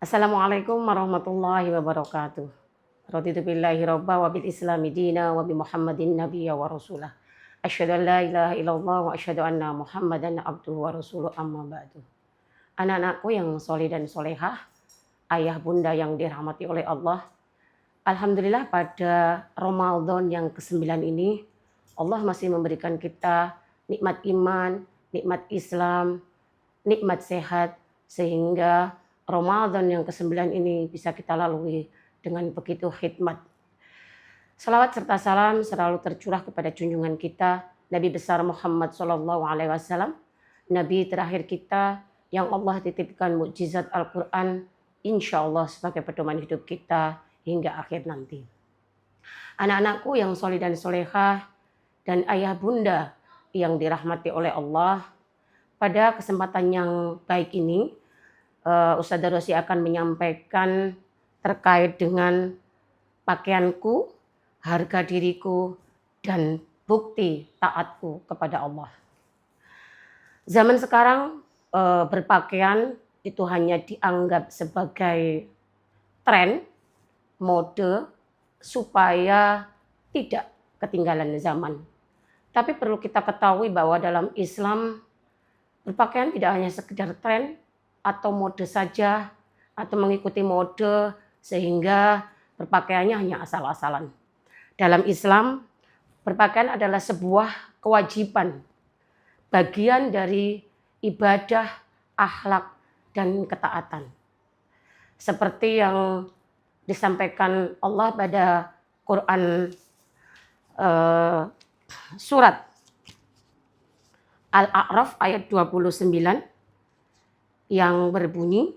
Assalamualaikum warahmatullahi wabarakatuh. Raditu billahi robba wa bil islami dina wa bi Muhammadin nabiyya wa rasulah. Asyhadu an la ilaha illallah wa asyhadu anna Muhammadan abduhu wa rasuluh amma ba'du. Anak-anakku yang soleh dan solehah, ayah bunda yang dirahmati oleh Allah. Alhamdulillah pada Ramadan yang ke-9 ini, Allah masih memberikan kita nikmat iman, nikmat Islam, nikmat sehat, sehingga Ramadan yang ke-9 ini bisa kita lalui dengan begitu hikmat. Salawat serta salam selalu tercurah kepada junjungan kita, Nabi besar Muhammad SAW, Nabi terakhir kita yang Allah titipkan mukjizat Al-Quran, insya Allah sebagai pedoman hidup kita hingga akhir nanti. Anak-anakku yang soleh dan solehah, dan ayah bunda yang dirahmati oleh Allah, pada kesempatan yang baik ini, Ustazah Rosi akan menyampaikan terkait dengan pakaianku, harga diriku, dan bukti taatku kepada Allah. Zaman sekarang berpakaian itu hanya dianggap sebagai tren, mode, supaya tidak ketinggalan zaman. Tapi perlu kita ketahui bahwa dalam Islam berpakaian tidak hanya sekedar tren atau mode saja, atau mengikuti mode sehingga berpakaiannya hanya asal-asalan. Dalam Islam, berpakaian adalah sebuah kewajiban, bagian dari ibadah, akhlak, dan ketaatan. Seperti yang disampaikan Allah pada Quran surat Al-A'raf ayat 29 yang berbunyi,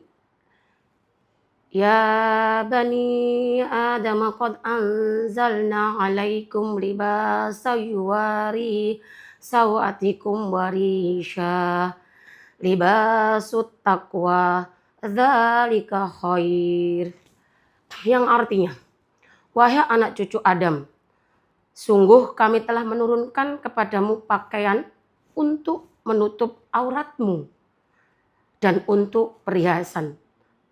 Ya bani Adam qad anzalna alaikum libasa yuwari sawatikum warisha libasut taqwa dzalika khair. Yang artinya, wahai anak cucu Adam, sungguh kami telah menurunkan kepadamu pakaian untuk menutup auratmu dan untuk perhiasan.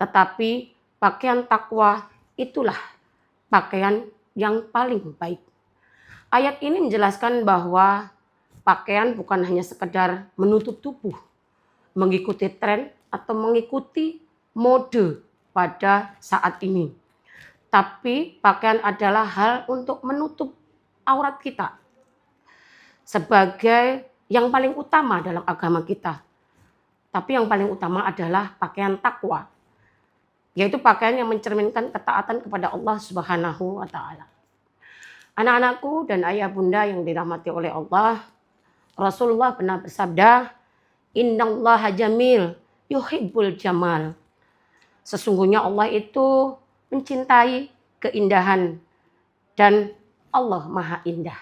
Tetapi pakaian takwa itulah pakaian yang paling baik. Ayat ini menjelaskan bahwa pakaian bukan hanya sekedar menutup tubuh, mengikuti tren atau mengikuti mode pada saat ini. Tapi pakaian adalah hal untuk menutup aurat kita sebagai yang paling utama dalam agama kita. Tapi yang paling utama adalah pakaian takwa, yaitu pakaian yang mencerminkan ketaatan kepada Allah Subhanahu wa Ta'ala. Anak-anakku dan ayah bunda yang dirahmati oleh Allah, Rasulullah pernah bersabda, Innallaha jamil yuhibbul jamal. Sesungguhnya Allah itu mencintai keindahan dan Allah Maha Indah.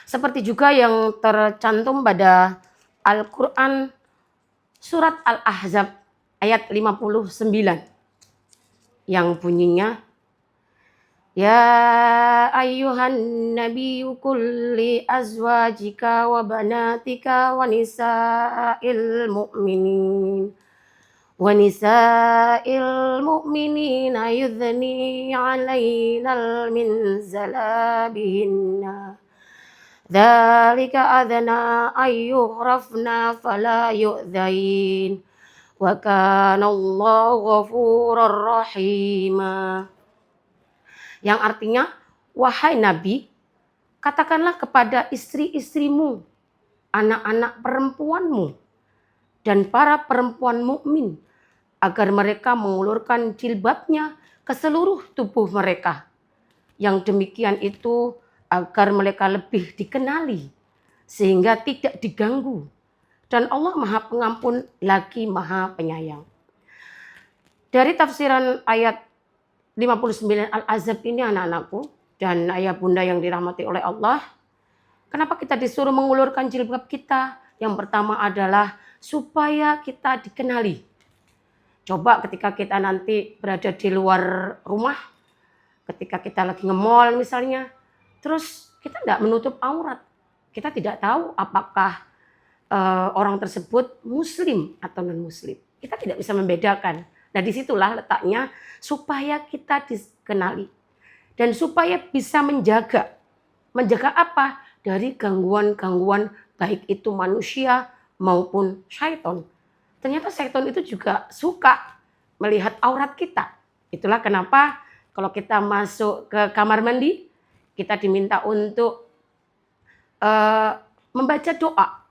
Seperti juga yang tercantum pada Al-Quran surat Al-Ahzab ayat 59 yang bunyinya, Ya ayyuhan nabiyyu kulli azwajika wa banatika wa nisa'il mu'minina yudhni 'alaina min zalabihinna dzalika adna ayyuhrafna fala yu'dzain wa kana Allahu ghafurur rahima. Yang artinya, wahai Nabi, katakanlah kepada istri-istrimu, anak-anak perempuanmu, dan para perempuan mukmin agar mereka mengulurkan jilbabnya ke seluruh tubuh mereka. Yang demikian itu agar mereka lebih dikenali sehingga tidak diganggu. Dan Allah Maha Pengampun lagi Maha Penyayang. Dari tafsiran ayat 59 Al-Ahzab ini anak-anakku dan ayah bunda yang dirahmati oleh Allah, kenapa kita disuruh mengulurkan jilbab kita? Yang pertama adalah supaya kita dikenali. Coba ketika kita nanti berada di luar rumah, ketika kita lagi nge-mall misalnya, terus kita tidak menutup aurat. Kita tidak tahu apakah orang tersebut muslim atau non muslim. Kita tidak bisa membedakan Nah disitulah letaknya supaya kita dikenali. Dan supaya bisa menjaga. Menjaga apa? Dari gangguan-gangguan baik itu manusia maupun syaiton. Ternyata syaiton itu juga suka melihat aurat kita. Itulah kenapa kalau kita masuk ke kamar mandi, kita diminta untuk membaca doa.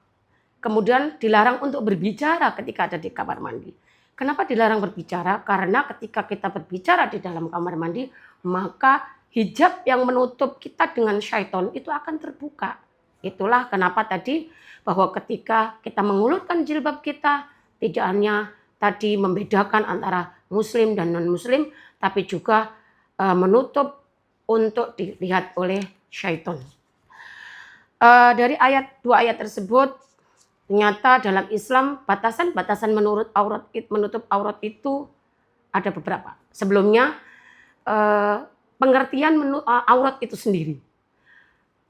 Kemudian dilarang untuk berbicara ketika ada di kamar mandi. Kenapa dilarang berbicara? Karena ketika kita berbicara di dalam kamar mandi, maka hijab yang menutup kita dengan syaiton itu akan terbuka. Itulah kenapa tadi bahwa ketika kita mengulurkan jilbab kita, tidak hanya tadi membedakan antara muslim dan non-muslim, tapi juga menutup untuk dilihat oleh syaiton. Dari dua ayat tersebut, ternyata dalam Islam batasan-batasan menutup aurat itu ada beberapa. Sebelumnya pengertian aurat itu sendiri.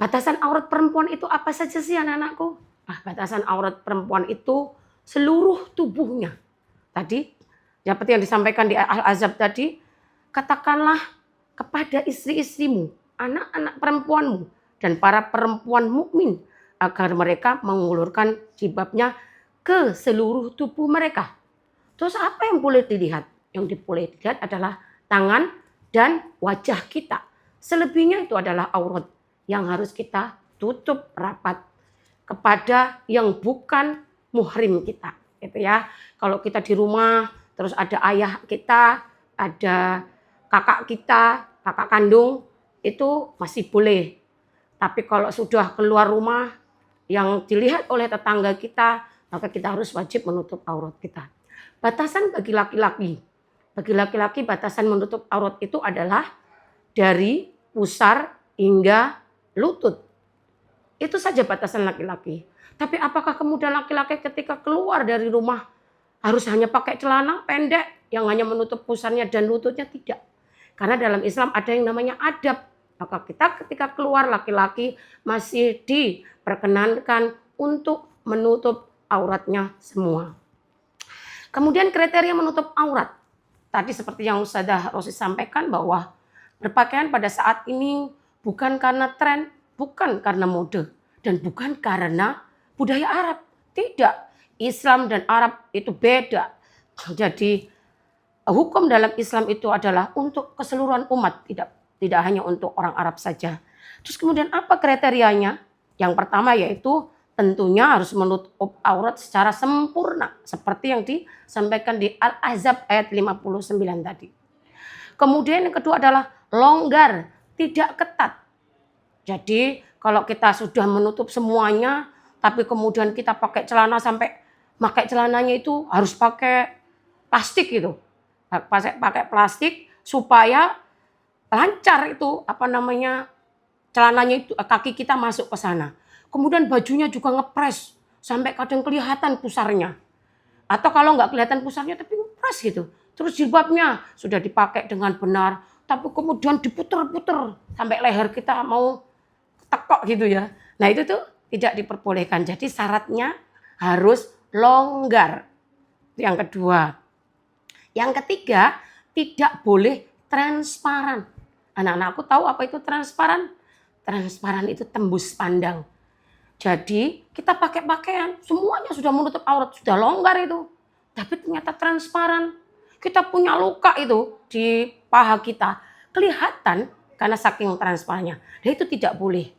Batasan aurat perempuan itu apa saja sih anak-anakku? Batasan aurat perempuan itu seluruh tubuhnya. Tadi seperti yang disampaikan di Al-Ahzab tadi, katakanlah kepada istri-istrimu, anak-anak perempuanmu, dan para perempuan mukmin agar mereka mengulurkan jilbabnya ke seluruh tubuh mereka. Terus apa yang boleh dilihat? Yang boleh dilihat adalah tangan dan wajah kita. Selebihnya itu adalah aurat yang harus kita tutup rapat kepada yang bukan muhrim kita. Gitu ya. Kalau kita di rumah, terus ada ayah kita, ada kakak kita, kakak kandung, itu masih boleh. Tapi kalau sudah keluar rumah yang dilihat oleh tetangga kita, maka kita harus wajib menutup aurat kita. Batasan bagi laki-laki. Bagi laki-laki batasan menutup aurat itu adalah dari pusar hingga lutut. Itu saja batasan laki-laki. Tapi apakah kemudian laki-laki ketika keluar dari rumah harus hanya pakai celana pendek yang hanya menutup pusarnya dan lututnya? Tidak. Karena dalam Islam ada yang namanya adab. Maka kita ketika keluar laki-laki masih diperkenankan untuk menutup auratnya semua. Kemudian kriteria menutup aurat. Tadi seperti yang Ustazah Rosi sampaikan bahwa berpakaian pada saat ini bukan karena tren, bukan karena mode, dan bukan karena budaya Arab. Tidak. Islam dan Arab itu beda. Jadi hukum dalam Islam itu adalah untuk keseluruhan umat, tidak hanya untuk orang Arab saja. Terus kemudian apa kriterianya? Yang pertama yaitu tentunya harus menutup aurat secara sempurna. Seperti yang disampaikan di Al-Ahzab ayat 59 tadi. Kemudian yang kedua adalah longgar, tidak ketat. Jadi kalau kita sudah menutup semuanya, tapi kemudian kita pakai celana sampai pakai celananya itu harus pakai plastik gitu. Pakai plastik supaya lancar itu celananya itu kaki kita masuk ke sana. Kemudian bajunya juga ngepres sampai kadang kelihatan pusarnya. Atau kalau nggak kelihatan pusarnya tapi ngepres gitu. Terus jilbabnya sudah dipakai dengan benar, tapi kemudian diputer-puter sampai leher kita mau tekok gitu ya. Nah itu tuh tidak diperbolehkan. Jadi syaratnya harus longgar. Itu yang kedua. Yang ketiga, tidak boleh transparan. Anak-anakku tahu apa itu transparan? Transparan itu tembus pandang. Jadi kita pakai pakaian, semuanya sudah menutup aurat, sudah longgar itu. Tapi ternyata transparan. Kita punya luka itu di paha kita. Kelihatan karena saking transparannya. Dan itu tidak boleh.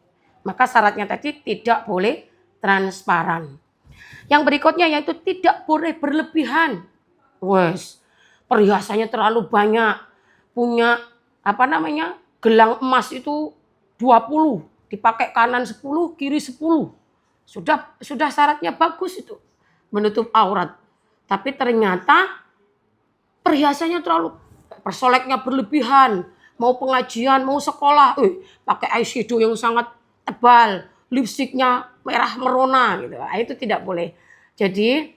Maka syaratnya tadi tidak boleh transparan. Yang berikutnya yaitu tidak boleh berlebihan. Perhiasannya terlalu banyak. Punya gelang emas itu 20, dipakai kanan 10, kiri 10. Sudah syaratnya bagus itu menutup aurat. Tapi ternyata perhiasannya terlalu, persoleknya berlebihan, mau pengajian, mau sekolah, pakai eyeshadow yang sangat tebal, lipstiknya merah merona gitu. Itu tidak boleh. Jadi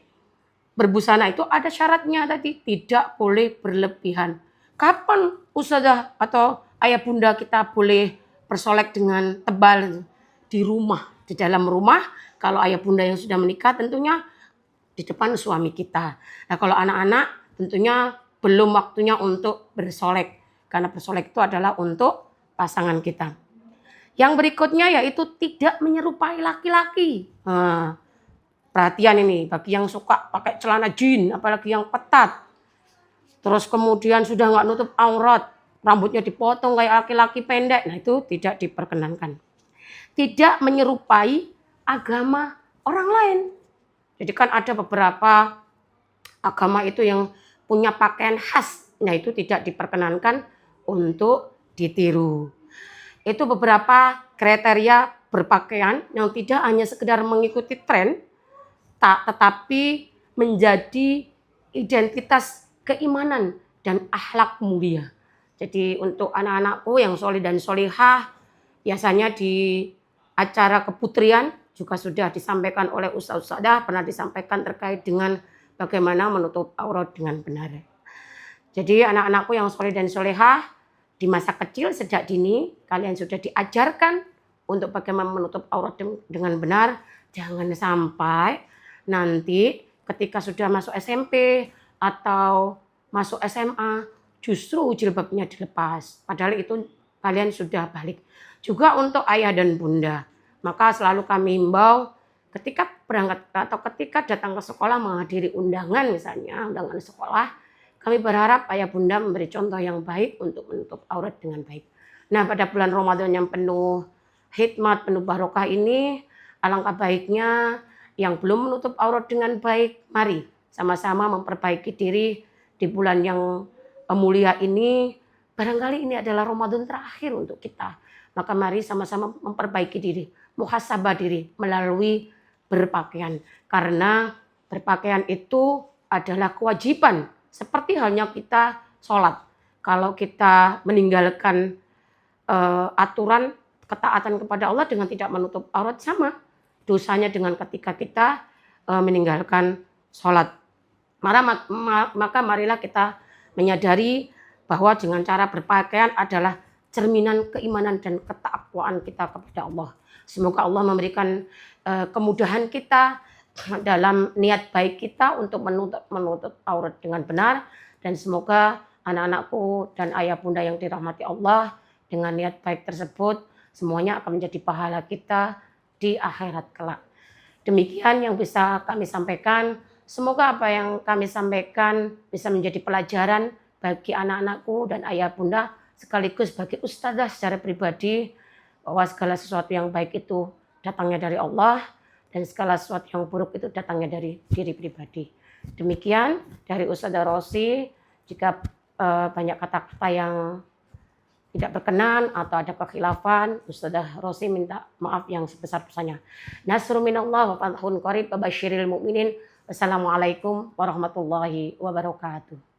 berbusana itu ada syaratnya tadi, tidak boleh berlebihan. Kapan ustazah atau ayah bunda kita boleh bersolek dengan tebal? Di rumah, di dalam rumah. Kalau ayah bunda yang sudah menikah tentunya di depan suami kita. Nah kalau anak-anak tentunya belum waktunya untuk bersolek. Karena bersolek itu adalah untuk pasangan kita. Yang berikutnya yaitu tidak menyerupai laki-laki. Nah, perhatian ini bagi yang suka pakai celana jeans, apalagi yang ketat. Terus kemudian sudah nggak nutup aurat, rambutnya dipotong kayak laki-laki pendek. Nah itu tidak diperkenankan. Tidak menyerupai agama orang lain. Jadi kan ada beberapa agama itu yang punya pakaian khas. Nah itu tidak diperkenankan untuk ditiru. Itu beberapa kriteria berpakaian yang tidak hanya sekedar mengikuti tren, tetapi menjadi identitas keimanan dan akhlak mulia. Jadi untuk anak-anakku yang soleh dan solihah, biasanya di acara keputrian juga sudah disampaikan oleh Ustaz-Ustadzah, pernah disampaikan terkait dengan bagaimana menutup aurat dengan benar. Jadi anak-anakku yang soleh dan solehah, di masa kecil sejak dini kalian sudah diajarkan untuk bagaimana menutup aurat dengan benar. Jangan sampai nanti ketika sudah masuk SMP atau masuk SMA justru jilbabnya dilepas. Padahal itu kalian sudah balik. Juga untuk ayah dan bunda. Maka selalu kami himbau ketika berangkat atau ketika datang ke sekolah menghadiri undangan misalnya, undangan sekolah, kami berharap ayah bunda memberi contoh yang baik untuk menutup aurat dengan baik. Nah pada bulan Ramadan yang penuh hikmat, penuh barokah ini, alangkah baiknya yang belum menutup aurat dengan baik, mari sama-sama memperbaiki diri di bulan yang mulia ini. Barangkali ini adalah Ramadan terakhir untuk kita. Maka mari sama-sama memperbaiki diri, muhasabah diri melalui berpakaian. Karena berpakaian itu adalah kewajiban. Seperti halnya kita sholat. Kalau kita meninggalkan aturan ketaatan kepada Allah dengan tidak menutup aurat sama dosanya dengan ketika kita meninggalkan sholat. Maka marilah kita menyadari bahwa dengan cara berpakaian adalah cerminan keimanan dan ketakwaan kita kepada Allah. Semoga Allah memberikan kemudahan kita dalam niat baik kita untuk menutup aurat dengan benar, dan semoga anak-anakku dan ayah bunda yang dirahmati Allah dengan niat baik tersebut semuanya akan menjadi pahala kita di akhirat kelak. Demikian yang bisa kami sampaikan. Semoga apa yang kami sampaikan bisa menjadi pelajaran bagi anak-anakku dan ayah bunda sekaligus bagi ustazah secara pribadi, bahwa segala sesuatu yang baik itu datangnya dari Allah dan segala sesuatu yang buruk itu datangnya dari diri pribadi. Demikian dari Ustazah Rosi. Jika banyak kata-kata yang tidak berkenan atau ada kekhilafan, Ustazah Rosi minta maaf yang sebesar-besarnya. Nasrun minallah wa fathun qarib wa basyiril mu'minin. Wassalamualaikum warahmatullahi wabarakatuh.